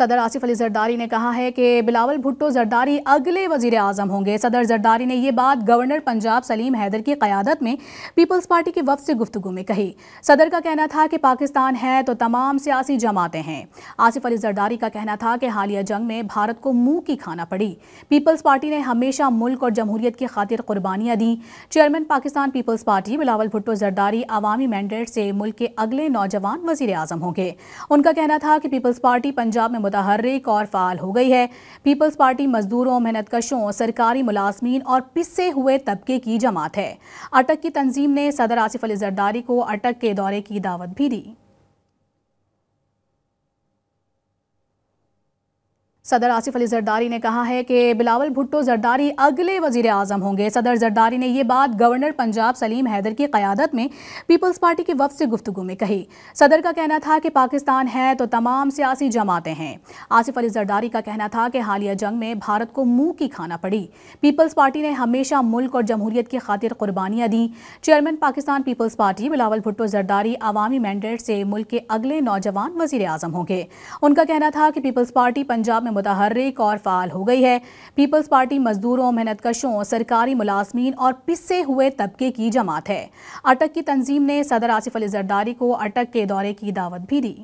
सदर आसिफ अली जरदारी ने कहा है कि बिलावल भुट्टो जरदारी अगले वजीर आजम होंगे। सदर जरदारी ने ये बात गवर्नर पंजाब सलीम हैदर की क़यादत में पीपल्स पार्टी के वफ़द से गुफ्तगू में कही। सदर का कहना था कि पाकिस्तान है तो तमाम सियासी जमातें हैं। आसिफ अली जरदारी का कहना था कि हालिया जंग में भारत को मुंह की खाना पड़ी। पीपल्स पार्टी ने हमेशा मुल्क और जमहूरियत की खातिर कुर्बानियाँ दी। चेयरमैन पाकिस्तान पीपल्स पार्टी बिलावल भुट्टो जरदारी अवामी मैंडेट से मुल्क के अगले नौजवान वजीर आजम होंगे। उनका कहना था कि पीपल्स पार्टी पंजाब में मुतहर्रिक और फाल हो गई है। पीपल्स पार्टी मजदूरों, मेहनतकशों, सरकारी मुलाजमीन और पिसे हुए तबके की जमात है। अटक की तंजीम ने सदर आसिफ अली जरदारी को अटक के दौरे की दावत भी दी। सदर आसिफ अली जरदारी ने कहा है कि बिलावल भुट्टो जरदारी अगले वजीर आजम होंगे। सदर जरदारी ने यह बात गवर्नर पंजाब सलीम हैदर की क़यादत में पीपल्स पार्टी के वफ़द से गुफ्तगू में कही। सदर का कहना था कि पाकिस्तान है तो तमाम सियासी जमातें हैं। आसिफ अली जरदारी का कहना था कि हालिया जंग में भारत को मुंह की खाना पड़ी। पीपल्स पार्टी ने हमेशा मुल्क और जमहूरियत की खातिर कुर्बानियाँ दी। चेयरमैन पाकिस्तान पीपल्स पार्टी बिलावल भुट्टो जरदारी अवामी मैंडेट से मुल्क के अगले नौजवान वजीर आजम होंगे। उनका कहना था कि पीपल्स पार्टी पंजाब में मुतहर्रिक और फाल हो गई है। पीपल्स पार्टी मजदूरों, मेहनतकशों, सरकारी मुलाजमीन और पिसे हुए तबके की जमात है। अटक की तंजीम ने सदर आसिफ अली जरदारी को अटक के दौरे की दावत भी दी।